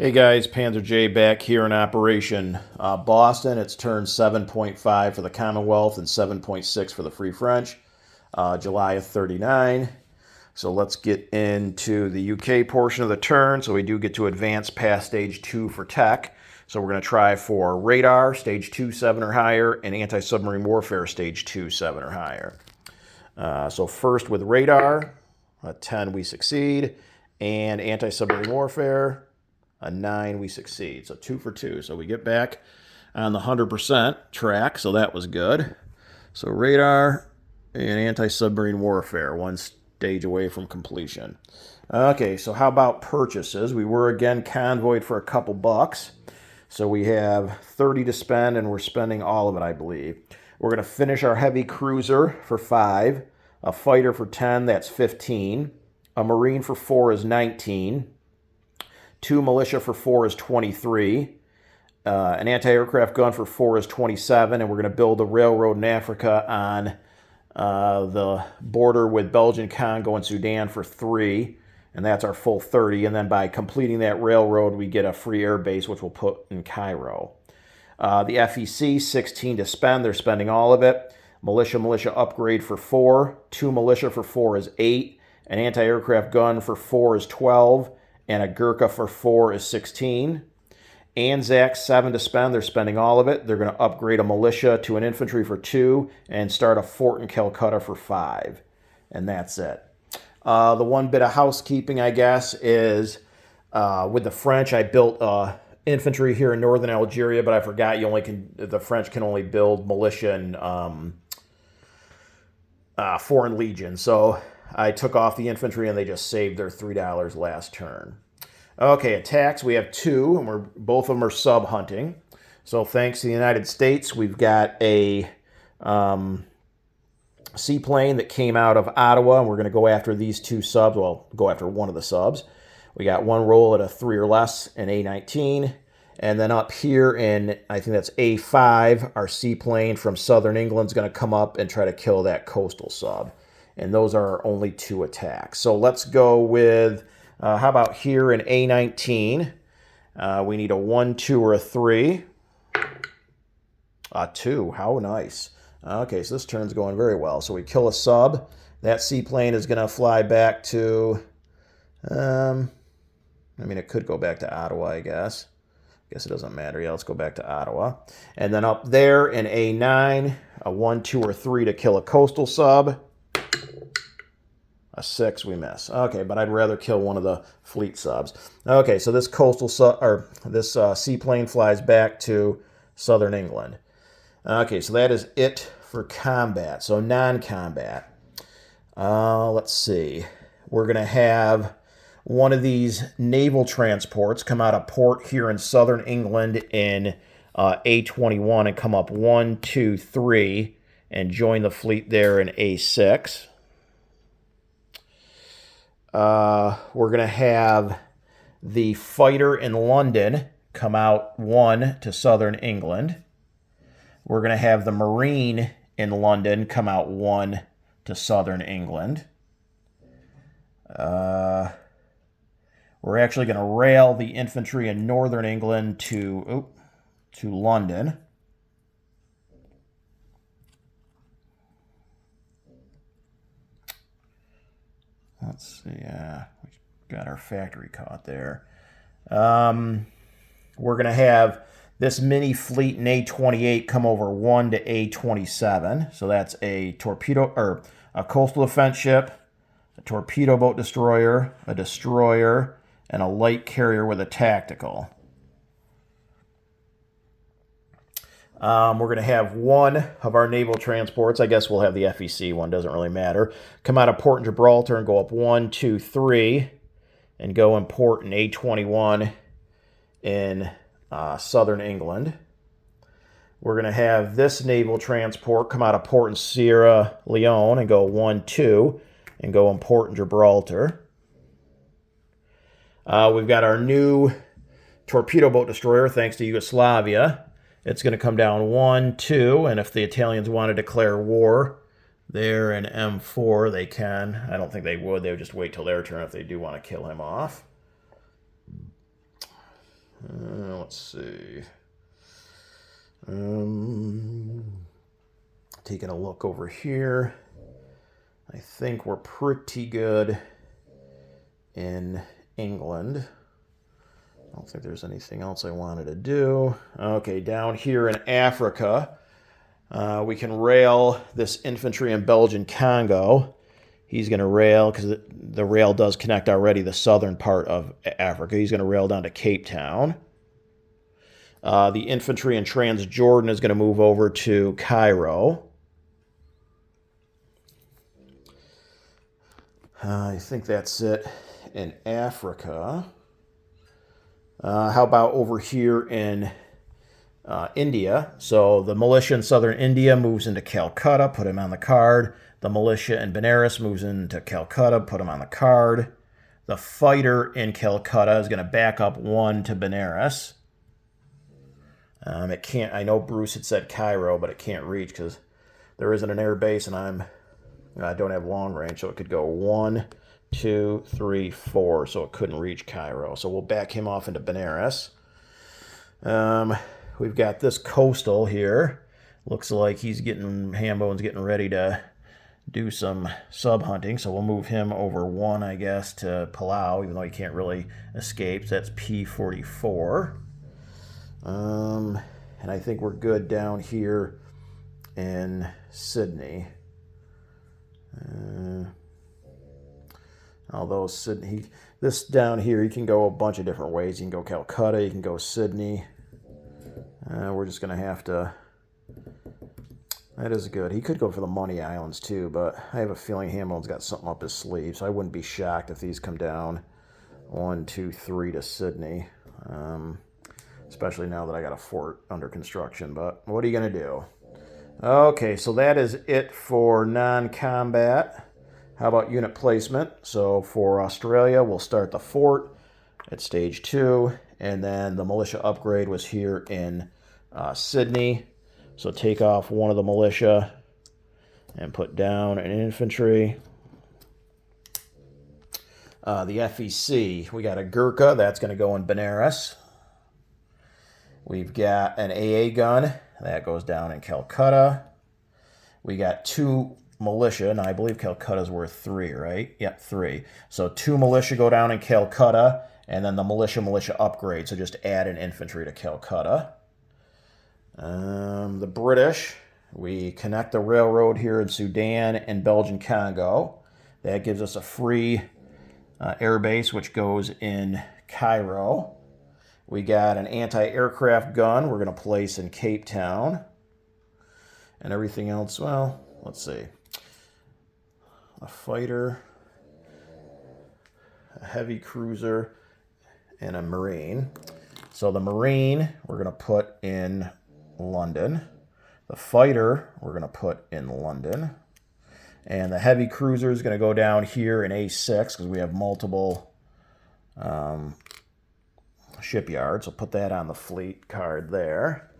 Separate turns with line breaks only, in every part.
Hey guys, Panzer J back here in Operation Boston. It's turned 7.5 for the Commonwealth and 7.6 for the Free French, July of 39. So let's get into the UK portion of the turn. So we do get to advance past stage 2 for tech. So we're going to try for radar, stage 2, 7 or higher, and anti-submarine warfare, stage 2, 7 or higher. So first with radar, a 10 we succeed, and anti-submarine warfare, a 9 we succeed. So 2 for 2. So we get back on the 100% track, so that was good. So radar and anti-submarine warfare, one stage away from completion. Okay, so how about purchases? We were again convoyed for a couple bucks. So we have 30 to spend, and we're spending all of it, I believe. We're going to finish our heavy cruiser for 5, a fighter for 10, that's 15, a marine for 4 is 19, 2 militia for 4 is 23, an anti-aircraft gun for 4 is 27, and we're going to build a railroad in Africa on the border with Belgian, Congo, and Sudan for 3, and that's our full 30, and then by completing that railroad, we get a free air base, which we'll put in Cairo. The FEC, 16 to spend. They're spending all of it. Militia upgrade for 4. 2 militia for 4 is 8. An anti-aircraft gun for 4 is 12. And a Gurkha for 4 is 16. Anzac, 7 to spend. They're spending all of it. They're going to upgrade a militia to an infantry for 2 and start a fort in Calcutta for 5. And that's it. The one bit of housekeeping, I guess, is with the French, I built infantry here in northern Algeria, but I forgot the French can only build militia and foreign legion. So I took off the infantry and they just saved their $3 last turn. Okay, attacks, we have 2, and both of them are sub-hunting. So thanks to the United States, we've got a seaplane that came out of Ottawa, and we're going to go after these 2 subs. Well, go after one of the subs. We got one roll at a 3 or less in A19. And then up here in, I think that's A5, our seaplane from southern England is going to come up and try to kill that coastal sub. And those are our only 2 attacks. So let's go with, how about here in A19? We need a 1, 2, or a 3. A 2, how nice. Okay, so this turn's going very well. So we kill a sub. That seaplane is going to fly back to, it could go back to Ottawa, I guess. I guess it doesn't matter. Yeah, let's go back to Ottawa. And then up there in A9, a 1, 2, or 3 to kill a coastal sub. A 6, we miss. Okay, but I'd rather kill one of the fleet subs. Okay, so this coastal sub, or this seaplane flies back to southern England. Okay, so that is it for combat. So non-combat. Let's see. We're going to have one of these naval transports come out of port here in southern England in A21 and come up 1, 2, 3 and join the fleet there in A6. We're going to have the fighter in London come out 1 to southern England. We're going to have the marine in London come out 1 to southern England. We're actually going to rail the infantry in northern England to London. Let's see, we got our factory caught there. We're going to have this mini fleet in A28 come over 1 to A27. So that's a torpedo, or a coastal defense ship, a torpedo boat destroyer, a destroyer, and a light carrier with a tactical. We're going to have one of our naval transports. I guess we'll have the FEC one, doesn't really matter. Come out of port in Gibraltar and go up 1, 2, 3, and go in port in A21 in southern England. We're going to have this naval transport come out of port in Sierra Leone and go 1, 2, and go in port in Gibraltar. We've got our new torpedo boat destroyer, thanks to Yugoslavia. It's going to come down 1, 2, and if the Italians want to declare war there in M4, they can. I don't think they would. They would just wait till their turn if they do want to kill him off. Let's see. Taking a look over here. I think we're pretty good in England. I don't think there's anything else I wanted to do. Okay, down here in Africa, we can rail this infantry in Belgian Congo. He's going to rail, because the rail does connect already the southern part of Africa. He's going to rail down to Cape Town. The infantry in Transjordan is going to move over to Cairo. I think that's it in Africa. How about over here in India? So the militia in southern India moves into Calcutta, put him on the card. The militia in Benares moves into Calcutta, put him on the card. The fighter in Calcutta is going to back up 1 to Benares. It can't. I know Bruce had said Cairo, but it can't reach because there isn't an air base, and I don't have long range, so it could go 1, 2, 3, 4, so it couldn't reach Cairo. So we'll back him off into Benares. We've got this coastal here. Looks like Hambone's getting ready to do some sub hunting, so we'll move him over 1, I guess, to Palau, even though he can't really escape. So that's P44. And I think we're good down here in Sydney. Although Sydney, this down here, you can go a bunch of different ways. You can go Calcutta, you can go Sydney. We're just going to have to... That is good. He could go for the Money Islands too, but I have a feeling Hamilton's got something up his sleeve, so I wouldn't be shocked if these come down 1, 2, 3 to Sydney. Especially now that I got a fort under construction, but what are you going to do? Okay, so that is it for non-combat. How about unit placement? So for Australia, we'll start the fort at stage 2, and then the militia upgrade was here in Sydney. So take off 1 of the militia and put down an infantry. The FEC, we got a Gurkha, that's going to go in Benares. We've got an AA gun, that goes down in Calcutta. We got 2 militia, and I believe Calcutta's worth 3, right? Yep, 3. So 2 militia go down in Calcutta, and then the militia upgrade, so just add an infantry to Calcutta. The British, we connect the railroad here in Sudan and Belgian Congo. That gives us a free air base, which goes in Cairo. We got an anti-aircraft gun we're going to place in Cape Town. And everything else, well, let's see. A fighter, a heavy cruiser, and a Marine. So the Marine, we're going to put in London. The fighter, we're going to put in London. And the heavy cruiser is going to go down here in A6 because we have multiple shipyards. So put that on the fleet card there.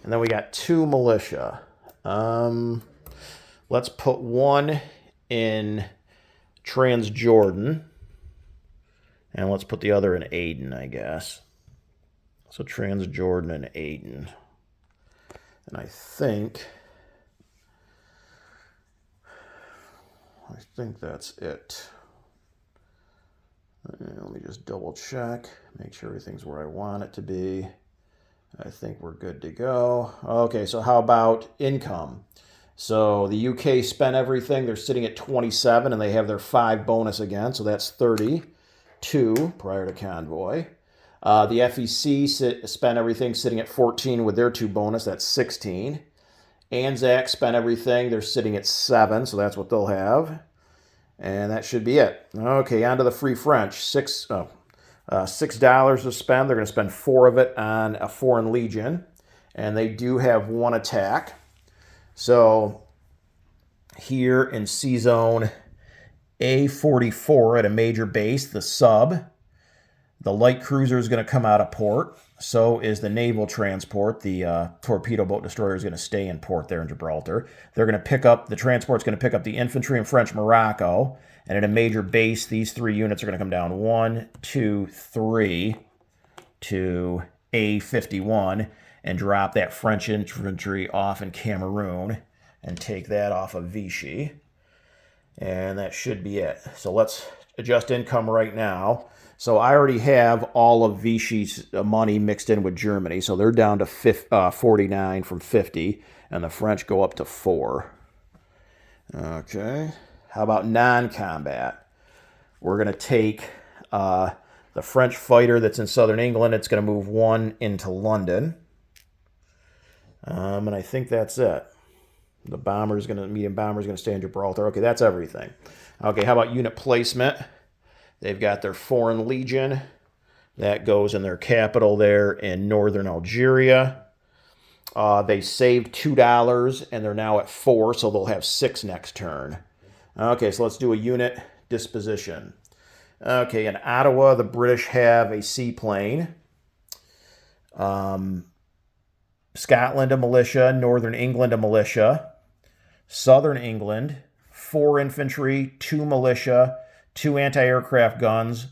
And then we got 2 militia. Let's put 1 in Transjordan. And let's put the other in Aden, I guess. So Transjordan and Aden. And I think that's it. Let me just double check, make sure everything's where I want it to be. I think we're good to go. Okay, so how about income? So the UK spent everything. They're sitting at 27, and they have their 5 bonus again, so that's 32 prior to convoy. The FEC spent everything, sitting at 14 with their 2 bonus. That's 16. Anzac spent everything. They're sitting at 7, so that's what they'll have. And that should be it. Okay, on to the Free French. $6 to spend. They're going to spend 4 of it on a Foreign Legion. And they do have 1 attack. So here in C-Zone A44 at a major base, the sub, the light cruiser is going to come out of port. So is the naval transport. The torpedo boat destroyer is going to stay in port there in Gibraltar. They're going to pick up, the transport's going to pick up the infantry in French Morocco. And at a major base, these 3 units are going to come down 1, 2, 3 to A51 and drop that French infantry off in Cameroon and take that off of Vichy. And that should be it. So let's adjust income right now. So I already have all of Vichy's money mixed in with Germany. So they're down to 49 from 50, and the French go up to 4. Okay. How about non-combat? We're going to take the French fighter that's in southern England. It's going to move 1 into London. And I think that's it. The medium bomber's going to stay in Gibraltar. Okay, that's everything. Okay, how about unit placement? They've got their Foreign Legion. That goes in their capital there in northern Algeria. They saved $2, and they're now at 4, so they'll have 6 next turn. Okay, so let's do a unit disposition. Okay, in Ottawa, the British have a seaplane. Scotland, a militia. Northern England, a militia. Southern England, 4 infantry, 2 militia, 2 anti-aircraft guns,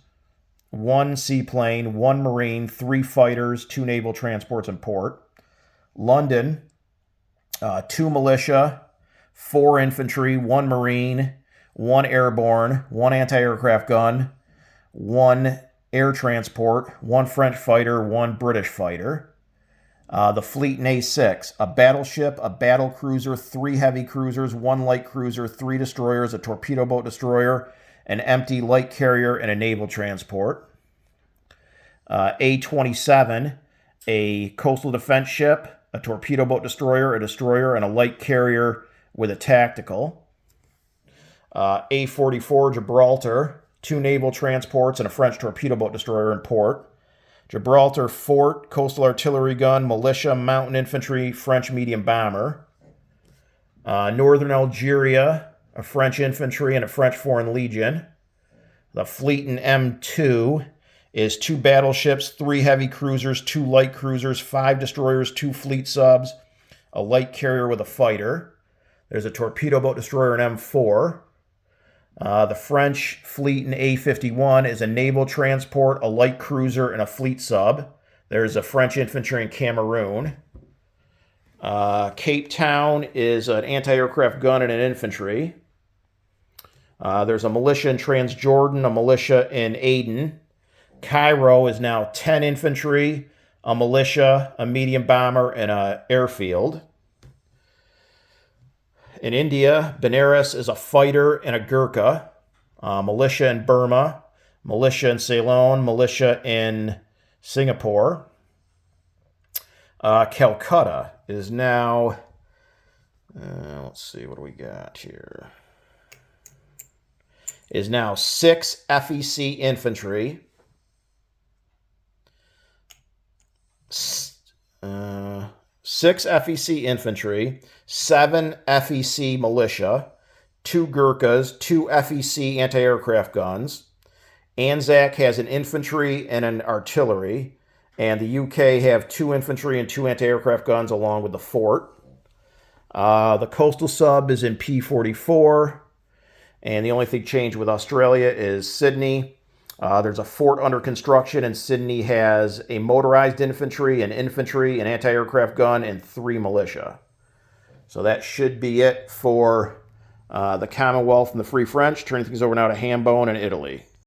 1 seaplane, 1 marine, 3 fighters, 2 naval transports and port. London, 2 militia, 4 infantry, 1 marine, 1 airborne, 1 anti-aircraft gun, 1 air transport, 1 French fighter, 1 British fighter. The fleet in A6, a battleship, a battle cruiser, 3 heavy cruisers, 1 light cruiser, 3 destroyers, a torpedo boat destroyer, an empty light carrier, and a naval transport. A27, a coastal defense ship, a torpedo boat destroyer, and a light carrier with a tactical. A44, Gibraltar, 2 naval transports and a French torpedo boat destroyer in port. Gibraltar Fort, coastal artillery gun, militia, mountain infantry, French medium bomber. Northern Algeria, a French infantry and a French Foreign Legion. The fleet in M2 is 2 battleships, 3 heavy cruisers, 2 light cruisers, 5 destroyers, 2 fleet subs, a light carrier with a fighter. There's a torpedo boat destroyer in M4. The French fleet in A51 is a naval transport, a light cruiser, and a fleet sub. There's a French infantry in Cameroon. Cape Town is an anti-aircraft gun and an infantry. There's a militia in Transjordan, a militia in Aden. Cairo is now 10 infantry, a militia, a medium bomber, and an airfield. In India, Benares is a fighter and a Gurkha, militia in Burma, militia in Ceylon, militia in Singapore. Calcutta is now, let's see, what do we got here? Is now 6 FEC infantry, 6 FEC infantry, 7 FEC militia, 2 Gurkhas, 2 FEC anti-aircraft guns. Anzac has an infantry and an artillery, and the UK have 2 infantry and 2 anti-aircraft guns along with the fort. The coastal sub is in P44, and the only thing changed with Australia is Sydney. There's a fort under construction, and Sydney has a motorized infantry, an anti-aircraft gun, and 3 militia. So that should be it for the Commonwealth and the Free French. Turning things over now to Hambone in Italy.